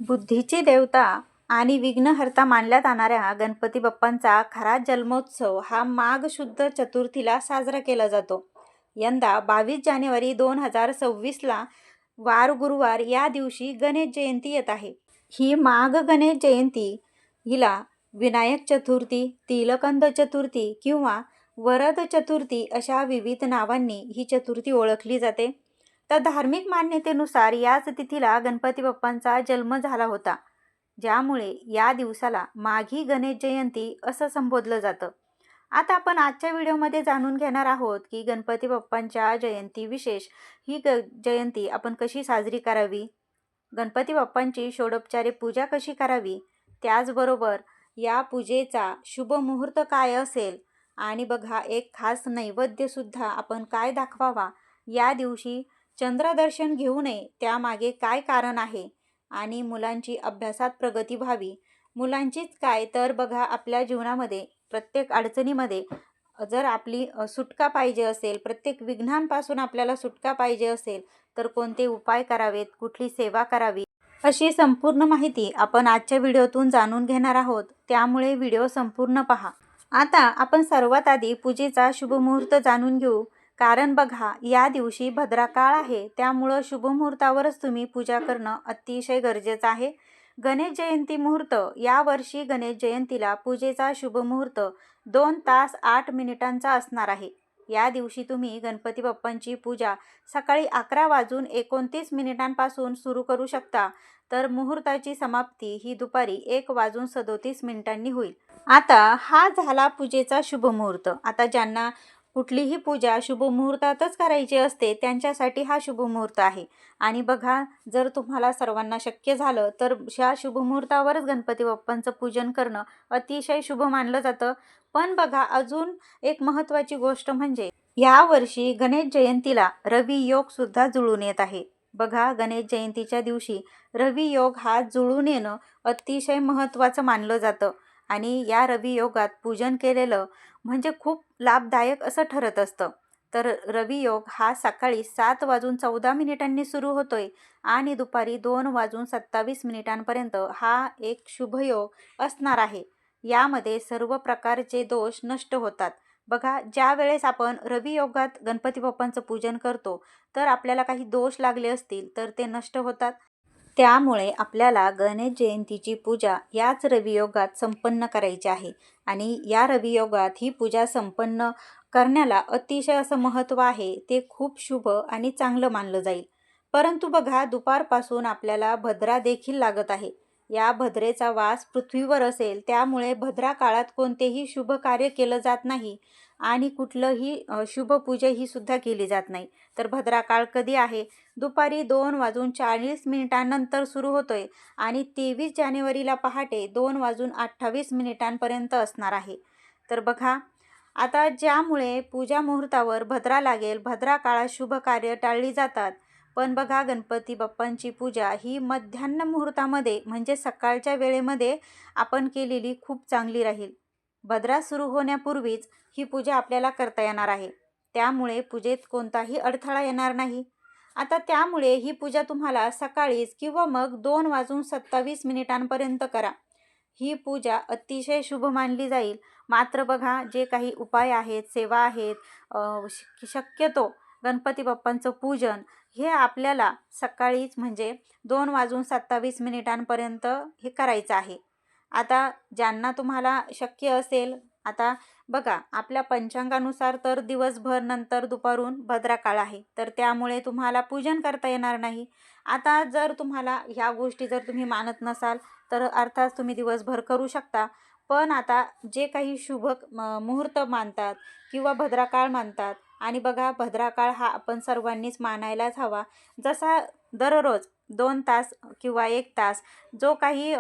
बुद्धीची देवता आणि विघ्नहर्ता मानल्या जाणाऱ्या गणपती बाप्पांचा खरा जन्मोत्सव हा माघ शुद्ध चतुर्थीला साजरा केला जातो. यंदा 22 जानेवारी 2026ला वार गुरुवार या दिवशी गणेश जयंती येत आहे. ही माघ गणेश जयंती हिला विनायक चतुर्थी, तिलकंद चतुर्थी किंवा वरद चतुर्थी अशा विविध नावांनी ही चतुर्थी ओळखली जाते. तर धार्मिक मान्यतेनुसार याच तिथीला गणपती बाप्पांचा जन्म झाला होता, ज्यामुळे या दिवसाला माघी गणेश जयंती असं संबोधलं जातं. आता आपण आजच्या व्हिडिओमध्ये जाणून घेणार आहोत की गणपती बाप्पांच्या जयंती विशेष ही जयंती आपण कशी साजरी करावी, गणपती बाप्पांची षोडोपचारे पूजा कशी करावी, त्याचबरोबर या पूजेचा शुभ मुहूर्त काय असेल आणि बघा एक खास नैवेद्यसुद्धा आपण काय दाखवावा, या दिवशी चंद्रदर्शन घेऊ नये त्यामागे काय कारण आहे आणि मुलांची अभ्यासात प्रगती व्हावी, मुलांचीच काय तर बघा आपल्या जीवनामध्ये प्रत्येक अडचणीमध्ये जर आपली सुटका पाहिजे असेल, प्रत्येक विघ्नांपासून आपल्याला सुटका पाहिजे असेल तर कोणते उपाय करावेत, कुठली सेवा करावी, अशी संपूर्ण माहिती आपण आजच्या व्हिडिओतून जाणून घेणार आहोत. त्यामुळे व्हिडिओ संपूर्ण पहा. आता आपण सर्वात आधी पूजेचा शुभ मुहूर्त जाणून घेऊ. कारण बघा या दिवशी भद्रा काळ आहे, त्यामुळं शुभ मुहूर्तावरच तुम्ही पूजा करणं अतिशय गरजेचं आहे. गणेश जयंती मुहूर्त, या वर्षी गणेश जयंतीला पूजेचा शुभ मुहूर्त 2 तास 8 मिनिटांचा असणार आहे. या दिवशी तुम्ही गणपती बाप्पांची पूजा सकाळी 11:29 सुरू करू शकता, तर मुहूर्ताची समाप्ती ही दुपारी 1:37 होईल. आता हा झाला पूजेचा शुभ मुहूर्त. आता ज्यांना कुठलीही पूजा शुभ मुहूर्तातच करायची असते त्यांच्यासाठी हा शुभ मुहूर्त आहे. आणि बघा जर तुम्हाला सर्वांना शक्य झालं तर ह्या शुभ मुहूर्तावरच गणपती बाप्पांचं पूजन करणं अतिशय शुभ मानलं जातं. पण बघा अजून एक महत्त्वाची गोष्ट म्हणजे यावर्षी गणेश जयंतीला रवी योग सुद्धा जुळून येत आहे. बघा गणेश जयंतीच्या दिवशी रवी योग हा जुळून येणं अतिशय महत्त्वाचं मानलं जातं आणि या रवी योगात पूजन केलेलं म्हणजे खूप लाभदायक असं ठरत असतं. तर रवी योग हा सकाळी 7:14 सुरू होतोय आणि दुपारी 2:27 हा एक शुभयोग असणार आहे. यामध्ये सर्व प्रकारचे दोष नष्ट होतात. बघा ज्या वेळेस आपण रवी योगात गणपती बाप्पांचं पूजन करतो तर आपल्याला काही दोष लागले असतील तर ते नष्ट होतात. त्यामुळे आपल्याला गणेश जयंतीची पूजा याच रवियोगात संपन्न करायची आहे आणि या रवियोगात ही पूजा संपन्न करण्याला अतिशय असं महत्त्व आहे. ते खूप शुभ आणि चांगलं मानलं जाईल. परंतु बघा दुपारपासून आपल्याला भद्रा देखील लागत आहे. या भद्रेचा वास पृथ्वीवर असेल, त्यामुळे भद्रा काळात कोणतेही शुभ कार्य केलं जात नाही आणि कुठलंही शुभ पूजा ही सुद्धा केली जात नाही. तर भद्रा काळ कधी आहे? दुपारी 2:40 सुरू होतोय आणि 23 जानेवारीला पहाटे 2:28 असणार आहे. तर बघा आता ज्यामुळे पूजा मुहूर्तावर भद्रा लागेल, भद्रा काळात शुभ कार्य टाळली जातात. पण बघा गणपती बाप्पांची पूजा ही मध्यान्ह मुहूर्तामध्ये म्हणजे सकाळच्या वेळेमध्ये आपण केलेली खूप चांगली राहील. भद्रा सुरू होण्यापूर्वीच ही पूजा आपल्याला करता येणार आहे, त्यामुळे पूजेत कोणताही अडथळा येणार नाही. आता त्यामुळे ही पूजा तुम्हाला सकाळीच किंवा मग 2:27 करा. ही पूजा अतिशय शुभ मानली जाईल. मात्र बघा जे काही उपाय आहेत, सेवा आहेत, शक्यतो गणपती बाप्पांचं पूजन हे आपल्याला सकाळीच म्हणजे 2:27 हे करायचं आहे. आता ज्यांना तुम्हाला शक्य असेल, आता बघा आपल्या पंचांगानुसार तर दिवसभर नंतर दुपारून भद्रा काळ आहे, तर त्यामुळे तुम्हाला पूजन करता येणार नाही. आता जर तुम्हाला ह्या गोष्टी जर तुम्ही मानत नसाल तर अर्थात तुम्ही दिवसभर करू शकता. पण आता जे काही शुभ मुहूर्त मानतात किंवा भद्रा काळ मानतात आणि बघा भद्रा काळ हा आपण सर्वांनीच मानायलाच हवा. जसा दररोज 2 तास किंवा 1 तास जो काही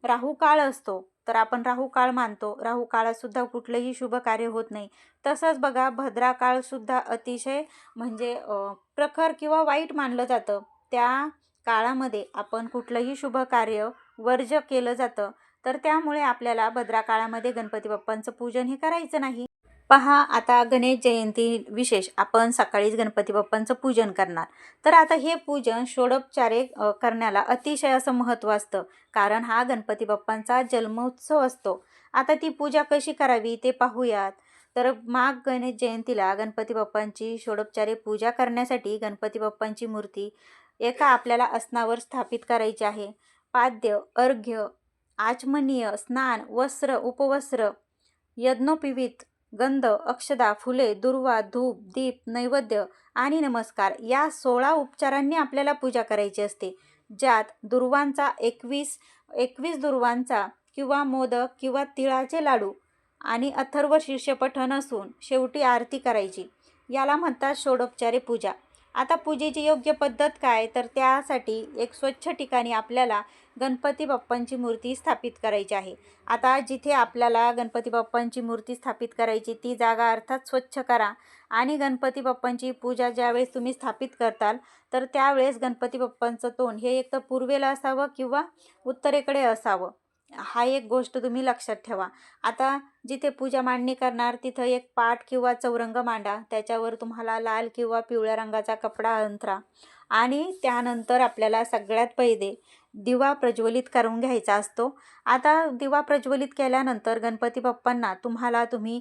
राहू काळ असतो तर आपण राहू काळ मानतो. राहू काळातसुद्धा कुठलंही शुभ कार्य होत नाही. तसंच बघा भद्रा काळसुद्धा अतिशय म्हणजे प्रखर किंवा वाईट मानलं जातं. त्या काळामध्ये आपण कुठलंही शुभ कार्य वर्ज्य केलं जातं. तर त्यामुळे आपल्याला भद्रा काळामध्ये गणपती बाप्पांचं पूजन हे करायचं नाही. पहा, आता गणेश जयंती विशेष आपण सकाळीच गणपती बाप्पांचं पूजन करणार. तर आता हे पूजन षोडोपचारे करण्याला अतिशय असं महत्त्व असतं, कारण हा गणपती बाप्पांचा जन्मोत्सव असतो. आता ती पूजा कशी करावी ते पाहूयात. तर माघ गणेश जयंतीला गणपती बाप्पांची षोडोपचारे पूजा करण्यासाठी गणपती बाप्पांची मूर्ती एका आपल्याला आसनावर स्थापित करायची आहे. पाद्य, अर्घ्य, आचमनीय, स्नान, वस्त्र, उपवस्त्र, यज्ञोपवीत, गंध, अक्षदा, फुले, दुर्वा, धूप, दीप, नैवेद्य आणि नमस्कार या 16 उपचारांनी आपल्याला पूजा करायची असते. ज्यात दुर्वांचा 21 दुर्वांचा किंवा मोदक किंवा तिळाचे लाडू आणि अथर्व शीर्ष पठण असून शेवटी आरती करायची. याला म्हणतात षोडोपचारे पूजा. आता पूजेची योग्य पद्धत काय, तर त्यासाठी एक स्वच्छ ठिकाणी आपल्याला गणपती बाप्पांची मूर्ती स्थापित करायची आहे. आता जिथे आपल्याला गणपती बाप्पांची मूर्ती स्थापित करायची ती जागा अर्थात स्वच्छ करा आणि गणपती बाप्पांची पूजा ज्यावेळेस तुम्ही स्थापित करताल तर त्यावेळेस गणपती बाप्पांचं तोंड हे एक तर पूर्वेला असावं किंवा उत्तरेकडे असावं. हा एक गोष्ट तुम्ही लक्षात ठेवा. आता जिथे पूजा मांडणी करणार तिथं एक पाट किंवा चौरंग मांडा. त्याच्यावर तुम्हाला लाल किंवा पिवळ्या रंगाचा कपडा अंथरा आणि त्यानंतर आपल्याला सगळ्यात पहिले दिवा प्रज्वलित करून घ्यायचा असतो. आता दिवा प्रज्वलित केल्यानंतर गणपती बाप्पांना तुम्ही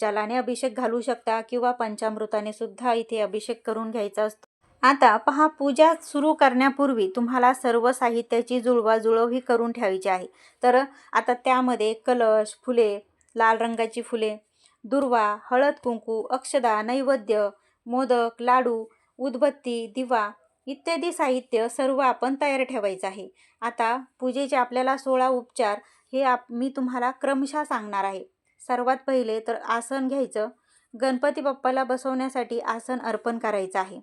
जलाने अभिषेक घालू शकता किंवा पंचामृताने सुद्धा इथे अभिषेक करून घ्यायचा असतो. आता पहा, पूजा सुरू करण्यापूर्वी तुम्हाला सर्व साहित्याची जुळवाजुळव ही करून ठेवायची आहे. तर आता त्यामध्ये कलश, फुले, लाल रंगाची फुले, दुर्वा, हळद कुंकू, अक्षदा, नैवेद्य, मोदक, लाडू, उदबत्ती, दिवा इत्यादी साहित्य सर्व आपण तयार ठेवायचं आहे. आता पूजेचे आपल्याला 16 उपचार हे मी तुम्हाला क्रमशः सांगणार आहे. सर्वात पहिले तर आसन घ्यायचं. गणपती बाप्पाला बसवण्यासाठी आसन अर्पण करायचं आहे.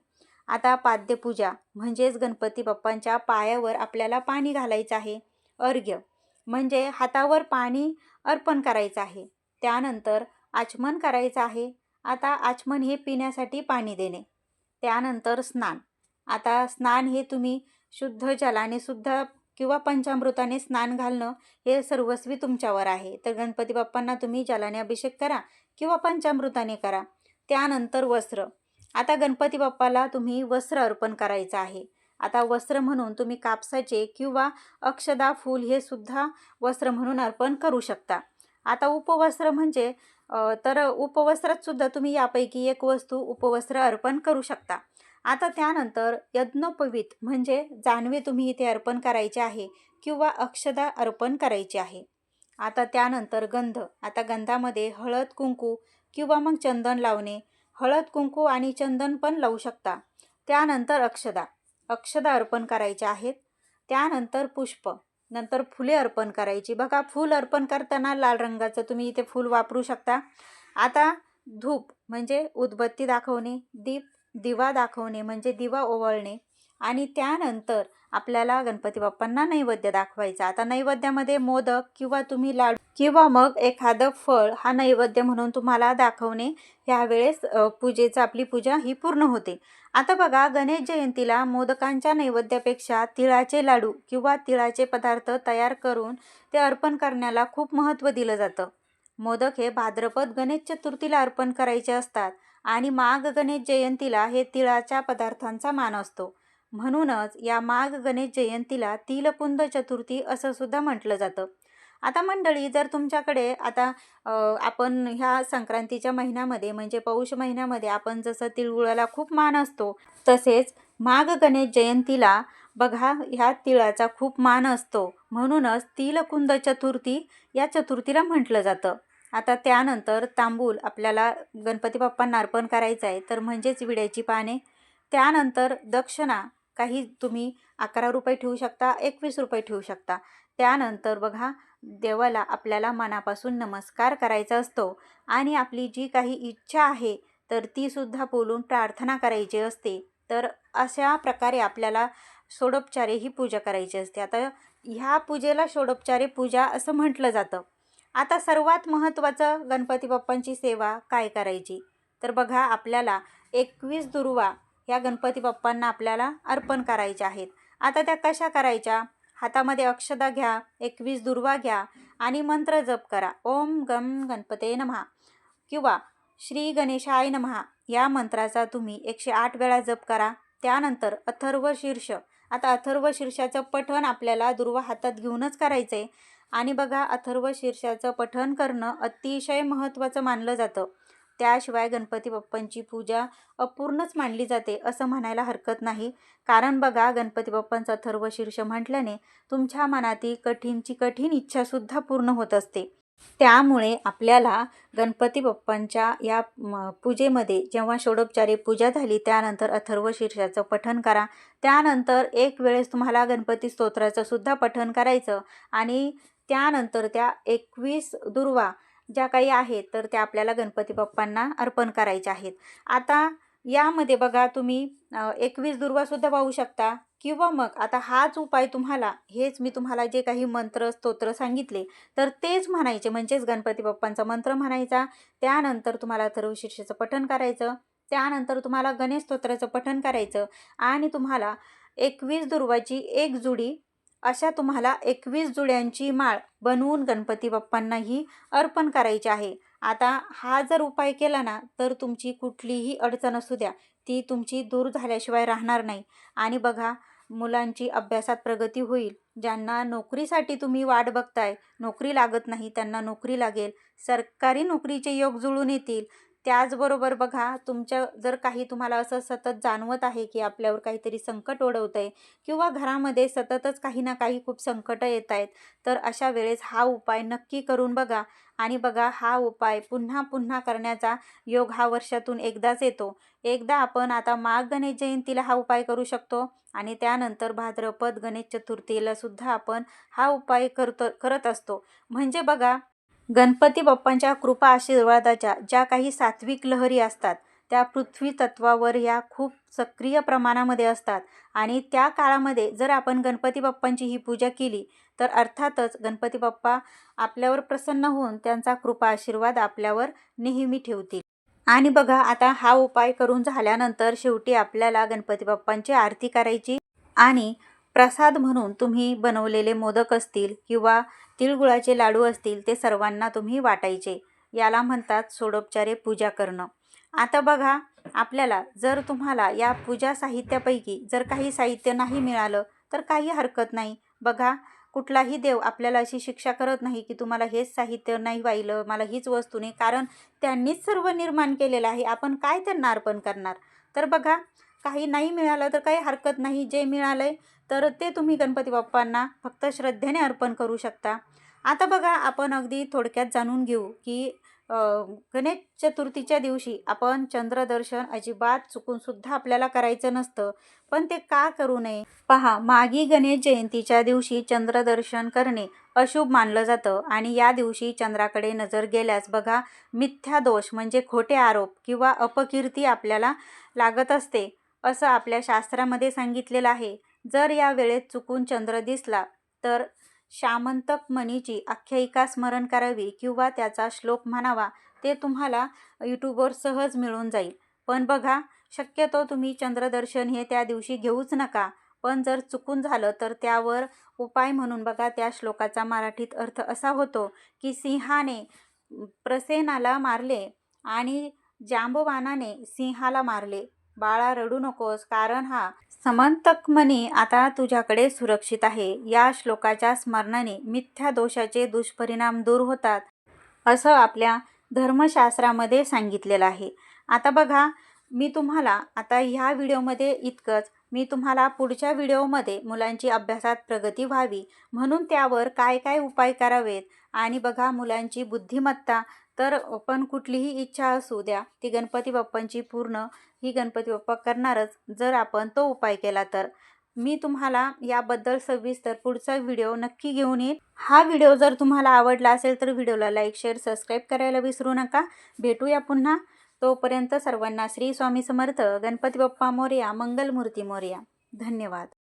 आता पाद्यपूजा म्हणजेच गणपती बाप्पांच्या पायावर आपल्याला पाणी घालायचं आहे. अर्घ्य म्हणजे हातावर पाणी अर्पण करायचं आहे. त्यानंतर आचमन करायचं आहे. आता आचमन हे पिण्यासाठी पाणी देणे. त्यानंतर स्नान. आता स्नान हे तुम्ही शुद्ध जलाने सुद्धा किंवा पंचामृताने स्नान घालणं हे सर्वस्वी तुमच्यावर आहे. तर गणपती बाप्पांना तुम्ही जलाने अभिषेक करा किंवा पंचामृताने करा. त्यानंतर वस्त्र. आता गणपती बाप्पाला तुम्ही वस्त्र अर्पण करायचं आहे. आता वस्त्र म्हणून तुम्ही कापसाचे किंवा अक्षदा फूल हे सुद्धा वस्त्र म्हणून अर्पण करू शकता. आता उपवस्त्र म्हणजे तर उपवस्त्रात सुद्धा तुम्ही यापैकी एक वस्तू उपवस्त्र अर्पण करू शकता. आता त्यानंतर यज्ञोपवीत म्हणजे जानवे तुम्ही इथे अर्पण करायचे आहे किंवा अक्षदा अर्पण करायची आहे. आता त्यानंतर गंध. आता गंधामध्ये हळद कुंकू किंवा मग चंदन लावणे. हळद कुंकू आणि चंदन पण लावू शकता. त्यानंतर अक्षदा अर्पण करायच्या आहेत. त्यानंतर पुष्प, नंतर फुले अर्पण करायची. बघा, फूल अर्पण करताना लाल रंगाचं तुम्ही इथे फूल वापरू शकता. आता धूप म्हणजे उदबत्ती दाखवणे. दिवा दाखवणे म्हणजे दिवा ओवाळणे आणि त्यानंतर आपल्याला गणपती बाप्पांना नैवेद्य दाखवायचा. आता नैवेद्यामध्ये मोदक किंवा तुम्ही लाडू किंवा मग एखादं फळ हा नैवेद्य म्हणून तुम्हाला दाखवणे. यावेळेस आपली पूजा ही पूर्ण होते. आता बघा, गणेश जयंतीला मोदकांच्या नैवेद्यापेक्षा तिळाचे लाडू किंवा तिळाचे पदार्थ तयार करून ते अर्पण करण्याला खूप महत्त्व दिलं जातं. मोदक हे भाद्रपद गणेश चतुर्थीला अर्पण करायचे असतात आणि माघ गणेश जयंतीला हे तिळाच्या पदार्थांचा मान असतो. म्हणूनच या माघ गणेश जयंतीला तिलकुंद चतुर्थी असं सुद्धा म्हटलं जातं. आता मंडळी, जर तुमच्याकडे आता आपण ह्या संक्रांतीच्या महिन्यामध्ये म्हणजे पौष महिन्यामध्ये आपण जसं तिळगुळाला खूप मान असतो, तसेच माघ गणेश जयंतीला बघा ह्या तिळाचा खूप मान असतो. म्हणूनच तिलकुंद चतुर्थी या चतुर्थीला म्हटलं जातं. आता त्यानंतर तांबूल आपल्याला गणपती बाप्पांना अर्पण करायचं आहे, तर म्हणजेच विड्याची पाने. त्यानंतर दक्षिणा काही तुम्ही 11 रुपये ठेवू शकता, 21 रुपये ठेवू शकता. त्यानंतर बघा, देवाला आपल्याला मनापासून नमस्कार करायचा असतो आणि आपली जी काही इच्छा आहे तर ती सुद्धा बोलून प्रार्थना करायची असते. तर अशा प्रकारे आपल्याला षोडोपचारे ही पूजा करायची असते. आता ह्या पूजेला षोडोपचारे पूजा असं म्हटलं जातं. आता सर्वात महत्त्वाचं गणपती बाप्पांची सेवा काय करायची, तर बघा आपल्याला 21 दुर्वा या गणपती बाप्पांना आपल्याला अर्पण करायच्या आहेत. आता त्या कशा करायच्या, हातामध्ये अक्षदा घ्या, 21 दुर्वा घ्या आणि मंत्र जप करा. ओम गम गणपते नमः. किंवा श्री गणेशाय नमः या मंत्राचा तुम्ही 108 वेळा जप करा. त्यानंतर अथर्व शीर्ष, आता अथर्व शीर्षाचं पठण आपल्याला दुर्वा हातात घेऊनच करायचं आहे. आणि बघा, अथर्व शीर्षाचं पठण करणं अतिशय महत्त्वाचं मानलं जातं. त्याशिवाय गणपती बाप्पांची पूजा अपूर्णच मानली जाते असं म्हणायला हरकत नाही. कारण बघा, गणपती बाप्पांचं अथर्व शीर्ष म्हटल्याने तुमच्या मनातील कठीणची कठीण इच्छासुद्धा पूर्ण होत असते. त्यामुळे आपल्याला गणपती बाप्पांच्या या पूजेमध्ये जेव्हा षोडोपचारे पूजा झाली त्यानंतर अथर्व शीर्षाचं पठण करा. त्यानंतर एक वेळेस तुम्हाला गणपती स्तोत्राचं सुद्धा पठण करायचं आणि त्यानंतर त्या 21 दुर्वा ज्या काही आहेत तर त्या आपल्याला गणपती बाप्पांना अर्पण करायच्या आहेत. आता यामध्ये बघा, तुम्ही 21 दुर्वासुद्धा वाहू शकता किंवा मग आता हाच उपाय तुम्हाला, हेच मी तुम्हाला जे काही मंत्र स्तोत्र सांगितले तर तेच म्हणायचे, म्हणजेच गणपती बाप्पांचा मंत्र म्हणायचा. त्यानंतर तुम्हाला अथर्व शीर्षाचं पठण करायचं. त्यानंतर तुम्हाला गणेश स्तोत्राचं पठण करायचं आणि तुम्हाला 21 दुर्वाची एक जुडी, अशा तुम्हाला 21 जुड्यांची माळ बनवून गणपती बाप्पांनाही अर्पण करायची आहे. आता हा जर उपाय केला ना तर तुमची कुठलीही अडचण असू द्या ती तुमची दूर झाल्याशिवाय राहणार नाही. आणि बघा, मुलांची अभ्यासात प्रगती होईल. ज्यांना नोकरीसाठी तुम्ही वाट बघताय, नोकरी लागत नाही, त्यांना नोकरी लागेल. सरकारी नोकरीचे योग जुळून येतील. त्याचबरोबर बघा, तुमच्या जर काही तुम्हाला असं सतत जाणवत आहे की आपल्यावर काहीतरी संकट ओढवतं आहे किंवा घरामध्ये सततच काही ना काही खूप संकटं येत आहेत, तर अशा वेळेस हा उपाय नक्की करून बघा. आणि बघा, हा उपाय पुन्हा पुन्हा करण्याचा योग हा वर्षातून एकदाच येतो. एकदा आपण आता माघ गणेश जयंतीला हा उपाय करू शकतो आणि त्यानंतर भाद्रपद गणेश चतुर्थीला सुद्धा आपण हा उपाय करत असतो. म्हणजे बघा, गणपती बाप्पांच्या कृपा आशीर्वादाच्या ज्या काही सात्विक लहरी असतात त्या पृथ्वी तत्वावर या खूप सक्रिय प्रमाणामध्ये असतात. आणि त्या काळामध्ये जर आपण गणपती बाप्पांची ही पूजा केली तर अर्थातच गणपती बाप्पा आपल्यावर प्रसन्न होऊन त्यांचा कृपा आशीर्वाद आपल्यावर नेहमी ठेवतील. आणि बघा, आता हा उपाय करून झाल्यानंतर शेवटी आपल्याला गणपती बाप्पांची आरती करायची आणि प्रसाद म्हणून तुम्ही बनवलेले मोदक असतील किंवा तिळगुळाचे लाडू असतील ते सर्वांना तुम्ही वाटायचे. याला म्हणतात षोडोपचारे पूजा करणं. आता बघा, आपल्याला जर तुम्हाला या पूजा साहित्यापैकी जर काही साहित्य नाही मिळालं तर काही हरकत नाही. बघा, कुठलाही देव आपल्याला अशी शिक्षा करत नाही की तुम्हाला हेच साहित्य नाही वाहिलं, मला हीच वस्तू नाही, कारण त्यांनीच सर्व निर्माण केलेलं आहे. आपण काय त्यांना अर्पण करणार? तर बघा, काही नाही मिळालं तर काही हरकत नाही. जे मिळालंय तर ते तुम्ही गणपती बाप्पांना फक्त श्रद्धेने अर्पण करू शकता. आता बघा, आपण अगदी थोडक्यात जाणून घेऊ की गणेश चतुर्थीच्या दिवशी आपण चंद्रदर्शन अजिबात चुकून सुद्धा आपल्याला करायचं नसतं. पण ते का करू नये? पहा, मागी गणेश जयंतीच्या दिवशी चंद्रदर्शन करणे अशुभ मानलं जातं आणि या दिवशी चंद्राकडे नजर गेल्यास बघा, मिथ्या दोष म्हणजे खोटे आरोप किंवा अपकीर्ती आपल्याला लागत असते असं आपल्या शास्त्रामध्ये सांगितलेलं आहे. जर या वेळेत चुकून चंद्र दिसला तर शामंतक मणीची आख्यायिका स्मरण करावी किंवा त्याचा श्लोक म्हणावा. ते तुम्हाला यूट्यूबवर सहज मिळून जाईल. पण बघा, शक्यतो तुम्ही चंद्रदर्शन हे त्या दिवशी घेऊच नका. पण जर चुकून झालं तर त्यावर उपाय म्हणून बघा, त्या श्लोकाचा मराठीत अर्थ असा होतो की सिंहाने प्रसेनाला मारले आणि जांबवानाने सिंहाला मारले. बाळा, रडू नकोस, कारण हा समंतक मणी आता तुझ्याकडे सुरक्षित आहे. या श्लोकाच्या स्मरणाने मिथ्या दोषाचे दुष्परिणाम दूर होतात असं आपल्या धर्मशास्त्रामध्ये सांगितलेलं आहे. आता बघा, मी तुम्हाला आता ह्या व्हिडिओमध्ये इतकंच. मी तुम्हाला पुढच्या व्हिडिओमध्ये मुलांची अभ्यासात प्रगती व्हावी म्हणून त्यावर काय काय उपाय करावेत आणि बघा, मुलांची बुद्धिमत्ता तर पण कुठलीही इच्छा असू द्या ती गणपती बाप्पांची पूर्ण ही गणपती बाप्पा करणारच जर आपण तो उपाय केला तर. मी तुम्हाला याबद्दल सविस्तर पुढचा व्हिडिओ नक्की घेऊन येईल. हा व्हिडिओ जर तुम्हाला आवडला असेल तर व्हिडिओला लाईक, शेअर, सबस्क्राईब करायला विसरू नका. भेटूया पुन्हा. तोपर्यंत सर्वांना श्री स्वामी समर्थ. गणपती बाप्पा मोरया. मंगलमूर्ती मोरया. धन्यवाद.